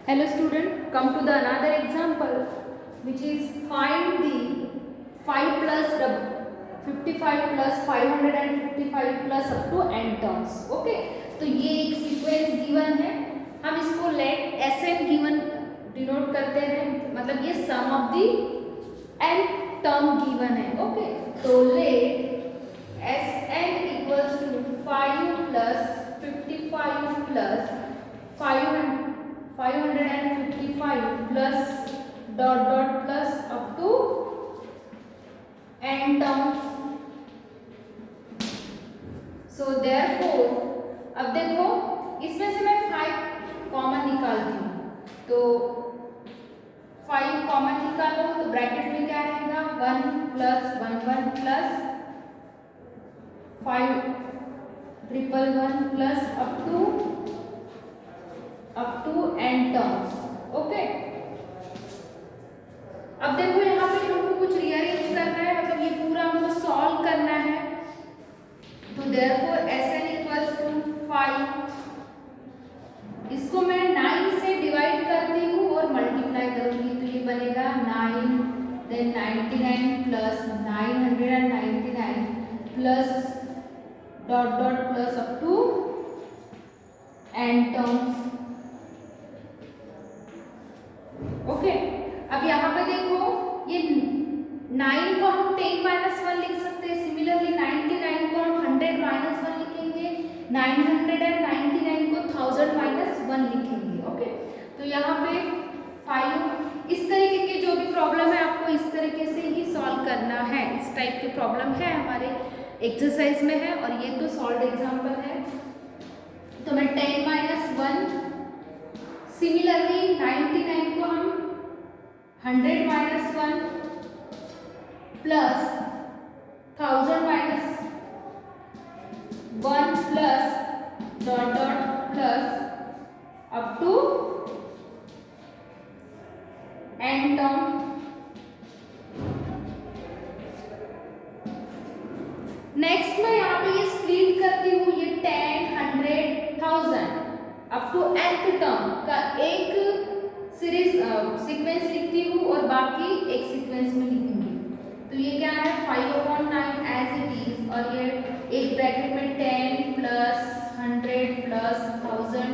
Hello student, come to the another example which is find the 5 plus 55 plus 555 plus up to n terms. Okay, तो ये एक sequence given है, हम इसको late Sn given denote करते हैं, मतलब ये sum of the n term given है. ओके, तो let Sn equals to 5 plus 55 plus 555 plus dot dot plus up to n terms. So therefore अब देखो इसमें से मैं 5 कॉमन निकालती हूँ, तो 5 कॉमन निकालो तो ब्रैकेट में क्या रहेगा 1 plus 1 1 plus 5 triple 1 plus up to n terms. Okay, अब देखो यहाँ पे हमको कुछ रीअरेंज करना है, मतलब ये पूरा हमको सॉल्व करना है. तो देयरफॉर Sn इक्वल्स टू 5, इसको मैं 9 से डिवाइड करती हूँ और मल्टीप्लाई करूंगी, तो ये बनेगा 9 then 99 plus 999 plus dot dot plus up to n terms. Okay, अब यहाँ पे देखो ये 9 को हम 10 माइनस 1 लिख सकते हैं, सिमिलरली 99 को हम 100 माइनस 1 लिखेंगे, 999 को 1000 माइनस 1 लिखेंगे. ओके, तो यहाँ पे 5 इस तरीके की जो भी प्रॉब्लम है आपको इस तरीके से ही सॉल्व करना है. इस टाइप की प्रॉब्लम है हमारे एक्सरसाइज में है और ये तो सॉल्व एग्जाम्पल है. तो मैं 10 माइनस 1, सिमिलरली 99 को हम 100 minus 1 plus 1000 minus 1 plus dot dot plus up to n term. Next मैं यहाँ पे ये स्प्लिट करती हूँ, ये 10 100 1000 अप टू nth टर्म का एक सीरीज सीक्वेंस लिखती हूँ और बाकी एक सीक्वेंस में लिखूंगी. तो ये क्या है 5/9 एज इट इज, और ये एक ब्रैकेट में 10 plus 100 plus 1000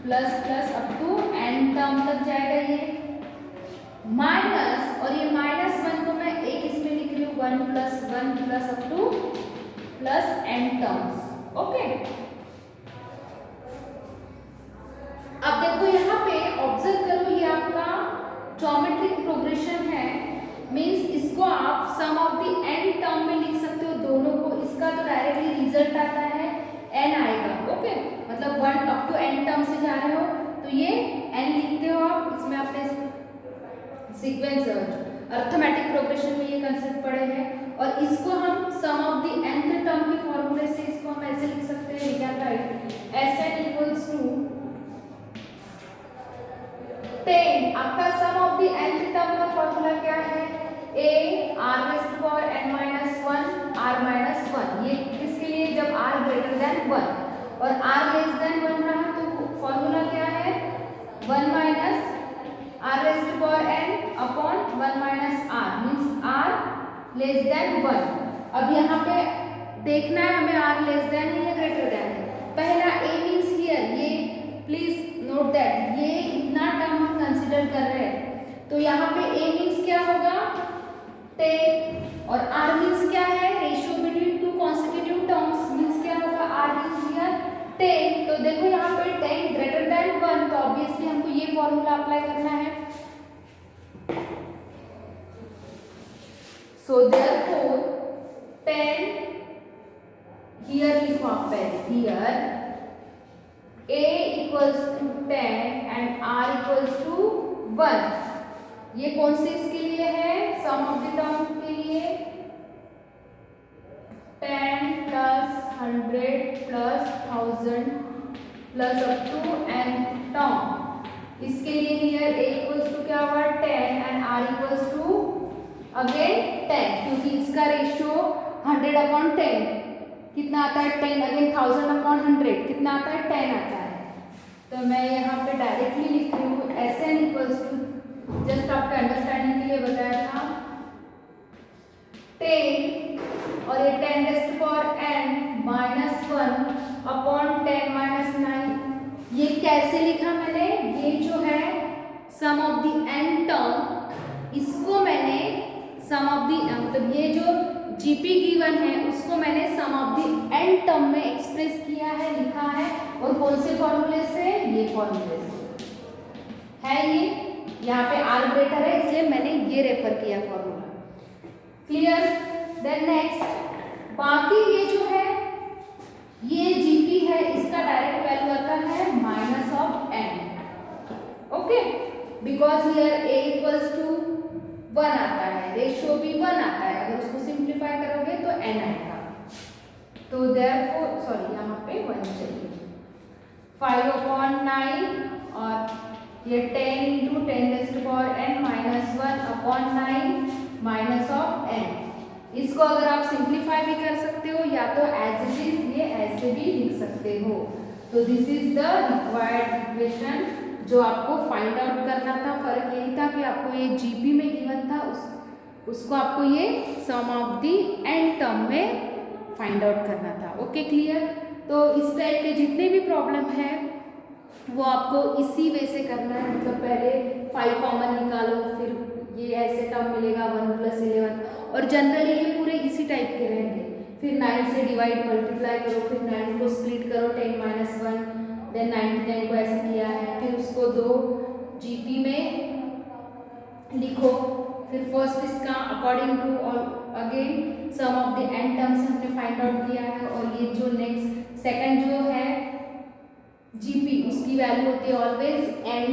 plus plus up to n term तक जाएगा ये माइनस, और ये -1 को मैं एक इसमें लिख रही हूँ 1 plus 1 plus up two plus n terms. Okay, अब देखो यहाँ पे ऑब्जर्व करो, ये आपका ज्योमेट्रिक प्रोग्रेशन है, मींस इसको आप सम ऑफ द n टर्म में लिख सकते हो दोनों को. इसका तो डायरेक्टली रिजल्ट आता है n आएगा. ओके, मतलब 1 अप टू n टर्म से जा रहे हो तो ये n लिखते हो आप. इसमें आपने सीक्वेंस अर्थमेटिक प्रोग्रेशन में ये कंसेप्ट पढ़े हैं, और इसको हम सम ऑफ द nth टर्म के फॉर्मूले से इसको हम ऐसे लिख सकते हैं, क्या राइट Sn इक्वल्स टू 10. आपका sum of the nth term का फॉर्मूला क्या है a r raise to power n minus 1 r minus 1. ये किसके लिए, जब r ग्रेटर देन 1 और r लेस देन 1 रहा तो फॉर्मूला क्या है 1 minus r raise to power n upon 1 minus r, means r less than 1. अब यहाँ पे देखना है हमें r लेस देन है या ग्रेटर देन है. पहला a मींस हियर, ये प्लीज नोट दैट ये इतना टर्म हम कंसीडर कर रहे हैं, तो यहाँ पे a मींस क्या होगा 10 और r मींस क्या है ratio between two consecutive terms, means क्या होगा r मींस हियर 10. तो देखो यहाँ पे 10 ग्रेटर देन 1, तो ऑब्वियसली हमको ये फॉर्मूला अप्लाई करना है. सो देयरफॉर 10 हियर लिखो आप पहले, here a equals to 10 and r equals to 1. ये कौन से इसके लिए है, सम ऑफ द टर्म के लिए 10 plus 100 plus 1000 plus up to n term. इसके लिए हियर a इक्वल्स टू क्या हुआ 10 and r equals to again 10, क्योंकि इसका रेशियो 100/10 कितना आता है 10, अगेन 1000/100 कितना आता है 10 आता है. तो मैं यहाँ पे डायरेक्टली लिख रही हूँ अंडरस्टैंडिंग के लिए बताया था 10 और ये 10 rest power n minus 1 upon 10 minus 9। ये कैसे लिखा मैंने, ये जो है सम ऑफ द n टर्म, इसको मैंने सम ऑफ द मतलब ये जो जीपी गिवन है उसको मैंने सम ऑफ द n टर्म में एक्सप्रेस किया है, लिखा है। और कौन से फॉर्मूले से, ये फॉर्मूले से है। ये यहाँ पे r ग्रेटर है इसलिए मैंने ये रेफर किया फॉर्मूला। क्लियर। देन नेक्स्ट, बाकी ये जो है ये जीपी है, इसका डायरेक्ट वैल्यू आता है minus of n। Okay, because here a equals to 1 आता है, रेशियो भी 1 आता है। अगर उसको सिंप्लीफाई करोगे तो n आएगा, तो देयरफॉर सॉरी यहाँ पे 1 चाहिए। 5/9 और ये 10 into 10 raised power n minus 1/9 minus of n। इसको अगर आप सिंप्लीफाई भी कर सकते हो या तो एज इट इज ये ऐसे भी लिख सकते हो। तो this is the required equation जो आपको फाइंड आउट करना था। फर्क यही था कि आपको ये जीपी में गिवन था, उसको आपको ये sum of the n term में फाइंड आउट करना था। Okay, clear. तो इस टाइप के जितने भी प्रॉब्लम है वो आपको इसी वे से करना है। मतलब पहले 5 कॉमन निकालो, फिर ये ऐसे टर्म मिलेगा 1 + 11, और जनरली ये पूरे इसी टाइप के रहेंगे। फिर 9 से डिवाइड मल्टीप्लाई करो, फिर 9 को स्प्लिट करो 10 माइनस 1, देन 99 को ऐसे किया है, फिर उसको 2 जीपी में लिखो। फिर फर्स्ट इसका अकॉर्डिंग टू और again sum of the n terms हमने फाइंड आउट किया है। और ये जो नेक्स्ट सेकंड जो है जीपी, उसकी वैल्यू होती है ऑलवेज n,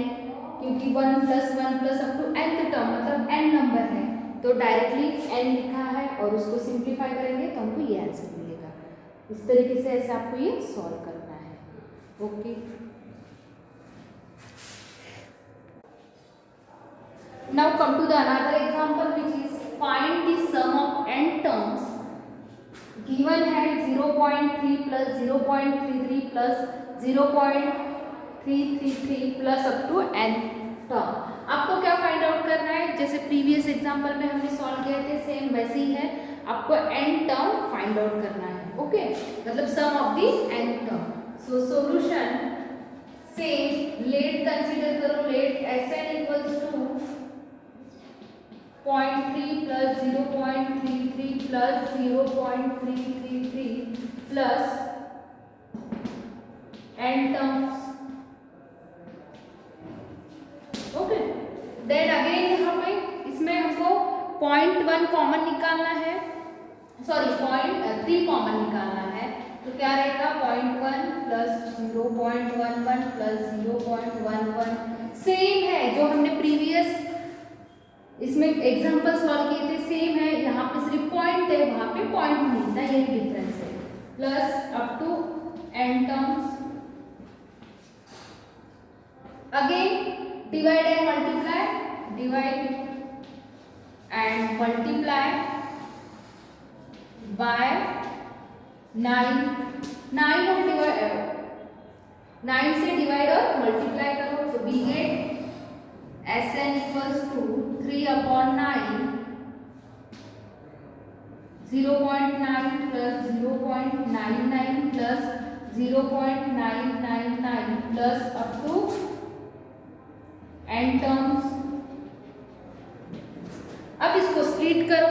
क्योंकि 1 + 1 + अप टू nth टर्म मतलब n नंबर है, तो डायरेक्टली n लिखा है और उसको सिंप्लीफाई करेंगे तो हमको ये आंसर मिलेगा। इस तरीके से ऐसे आपको ये सॉल्व करना है। Okay, now come to the another example which is find the sum of n terms. Given है 0.3 + 0.33 + 0.333 plus up to n term. आपको क्या फाइंड आउट करना है, जैसे प्रीवियस एग्जांपल में हमने सॉल्व किए थे सेम वैसे ही है, आपको n टर्म फाइंड आउट करना है। ओके, मतलब sum of the n term. So solution same, let consider करो, let Sn equals to 0.3 + 0.33 + 0.333 plus n terms. Okay, then again यहाँ पे इसमें हमको 0.1 कॉमन निकालना है, सॉरी 0.3 कॉमन निकालना है। तो क्या रहेगा 0.1 + 0.11 + 0.11 सेम है जो हमने प्रीवियस इसमें एग्जांपल सॉल्व किए थे, सेम है। यहाँ पे सिर्फ पॉइंट है, वहाँ पे पॉइंट नहीं था, यही डिफरेंस है। Plus up to n terms. Again divide and multiply, divide and multiply by 9 और 9 से डिवाइड और मल्टीप्लाई करो तो we get Sn equals to 3/9, 0.9 + 0.99 + 0.999 plus up to n terms. अब इसको स्प्लिट करो,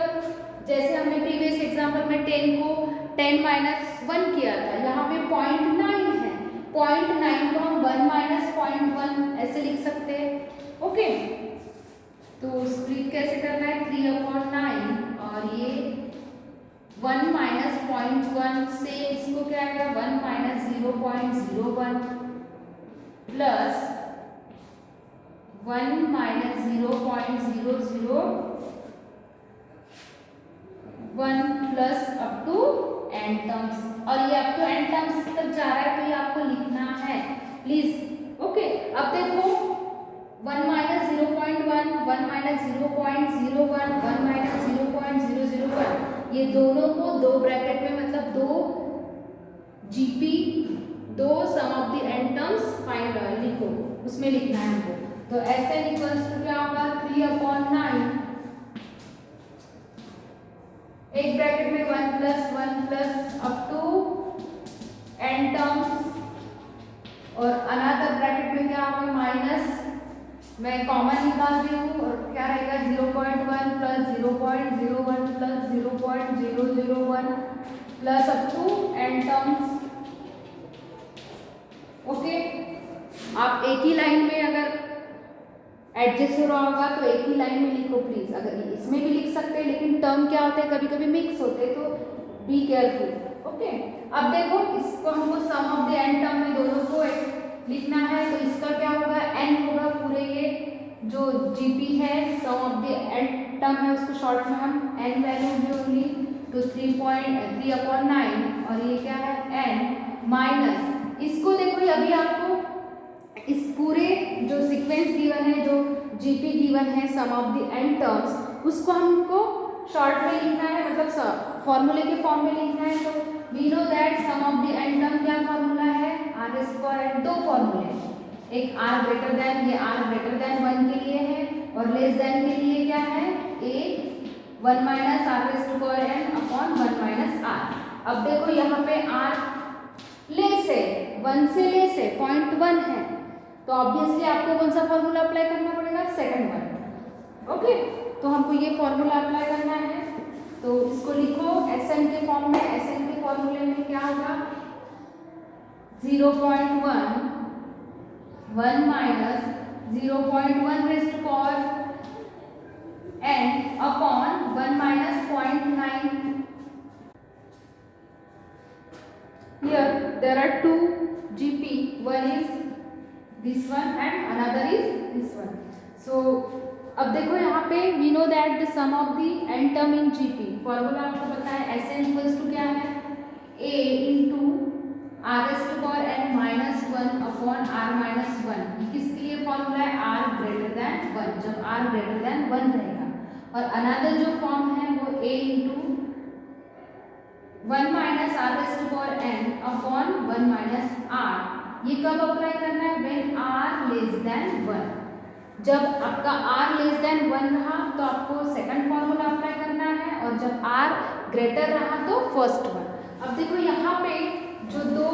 जैसे हमने प्रीवियस एग्जांपल में 10 को 10 माइनस 1 किया था, यहाँ पे 0.9 है, 0.9 को हम 1 माइनस 0.1 ऐसे लिख सकते हैं। ओके, तो स्प्लिट कैसे करना है, 3/9 और ये 1 माइनस 0.1 से इसको क्या आएगा 1 minus 0.01 plus 1 minus 0.001 plus up to n terms. और ये अप टू n टर्म्स तक जा रहा है तो ये आपको लिखना है प्लीज। ओके, अब देखो 1 माइनस 0.1, 1 माइनस 0.01, 1 माइनस 0.001, ये दोनों को दो ब्रैकेट में मतलब दो जीपी, दो sum of the n terms find लिखो, उसमें लिखना है हमको। तो Sn इक्वल्स टू क्या होगा 3/9, एक ब्रैकेट में 1 plus up to n terms, और अनदर ब्रैकेट में क्या होगा माइनस, मैं कॉमन निकाल रही हूँ, और क्या रहेगा 0.1 plus 0.01 plus 0.001 plus up to n terms. Okay, आप एक ही लाइन में अगर एडजस्ट हो रहा होगा तो एक ही लाइन में लिखो प्लीज। अगर इसमें भी लिख सकते हैं, लेकिन टर्म क्या होते हैं कभी कभी मिक्स होते हैं, तो बी केयरफुल। ओके, अब देखो इसको हमको सम ऑफ द एन टर्म में दोनों को लिखना है, तो इसका क्या होगा एन होगा पूरे ये जो जीपी है सम ऑफ द एन टर्म है उसको शॉर्ट में हम एन वैल्यू भी होंगी तो 3/9, और ये क्या है एन माइनस, इसको देखो अभी आपको इस पूरे जो सीक्वेंस गिवन है, जो जीपी गिवन है सम ऑफ द एन टर्म्स, उसको हमको शॉर्ट में लिखना है, मतलब फॉर्मूले के फॉर्म में लिखना है। तो we know that sum of the n term क्या फॉर्मूला है आर स्क्वायर एन, दो फॉर्मूले, एक आर ग्रेटर देन, ये आर ग्रेटर देन 1 के लिए है, और लेस देन के लिए क्या है a 1 minus r square n upon 1 minus r. अब देखो यहाँ पे आर लेस है, 1 से लेस है, 0.1 है, तो ऑब्वियसली आपको कौन सा फॉर्मूला अप्लाई करना पड़ेगा सेकंड वन। ओके, तो हमको ये फॉर्मूला अप्लाई करना है, तो इसको लिखो Sn के फॉर्म में। Sn के फॉर्मूले में क्या होगा 0.1 1 minus 0.1 raised to power n upon 1 minus 0.9। Here there are two GP, one is this one and another is this one. So अब देखो यहाँ पे we know that the sum of the n term in GP, formula आपको पता है Sn equals to क्या है a into r raised to power n minus 1 upon r minus 1। किसके लिए फॉर्मूला है r ग्रेटर देन 1, जब r ग्रेटर देन 1 रहेगा, और अनदर जो फॉर्म है वो a into 1 minus r raised to power n upon 1 minus r। ये कब अप्लाई करना है व्हेन r लेस देन 1। जब आपका r लेस देन 1 रहा तो आपको सेकंड फॉर्मूला अप्लाई करना है, और जब r ग्रेटर रहा तो फर्स्ट वन। अब देखो यहाँ पे जो दो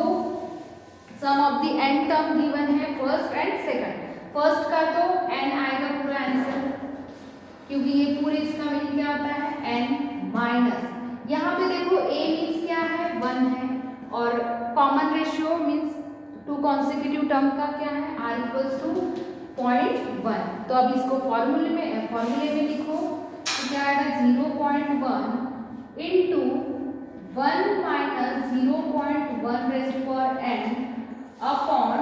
sum of the n term given है फर्स्ट एंड सेकंड, फर्स्ट का तो n आएगा पूरा आंसर, क्योंकि ये पूरे इसका मीनिंग क्या होता है n माइनस, यहाँ पे देखो a मीन्स क्या है 1 है, और common ratio means two consecutive term का क्या है r इक्वल्स टू 0.1। तो अब इसको फॉर्मूले में लिखो तो क्या आएगा 0.1 into 1 minus 0.1 raised to power n upon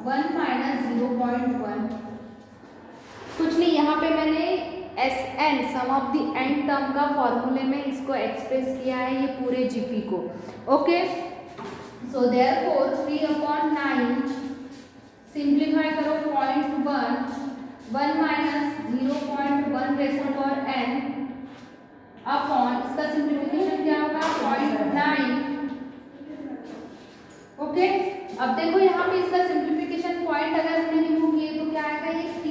1 minus 0.1। कुछ नहीं, यहाँ पे मैंने Sn sum of the n term का फॉर्मूले में इसको एक्सप्रेस किया है ये पूरे जीपी को। ओके, सो देयरफॉर 3/9 सिंप्लीफाई करो 0.1 1 minus 0.1 raised to power n upon, इसका सिंप्लीफिकेशन क्या होगा 0.9। ओके, अब देखो यहाँ पे इसका सिंप्लीफिकेशन पॉइंट अगर हमने रिमूव किए तो क्या आएगा ये t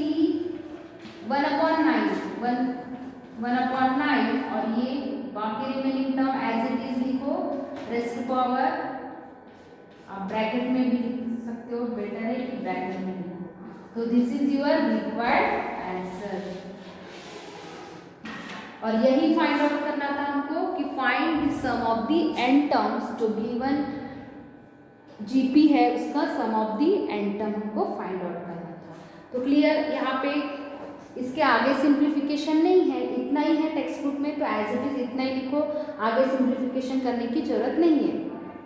1/9 और ये बाकी remaining term as it is लिखो रेज़्ड टू पावर, आप ब्रैकेट में भी लिख सकते हो, बेटर है कि ब्रैकेट में लिखो। तो this is your required answer, और यही फाइंड आउट करना था हमको कि find the sum of the n terms, जो गिवन जीपी है उसका sum of the n term हमको फाइंड आउट करना था। तो क्लियर, यहाँ पे इसके आगे सिंप्लीफिकेशन नहीं है, इतना ही है टेक्स्ट बुक में, तो एज इट इज इतना ही लिखो, आगे सिंप्लीफिकेशन करने की जरूरत नहीं है।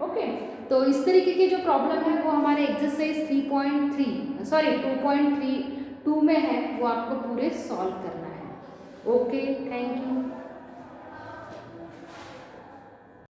ओके, तो इस तरीके की जो प्रॉब्लम है वो हमारे एक्सरसाइज 2.3 में है, वो आपको पूरे सॉल्व करना है। Okay, thank you.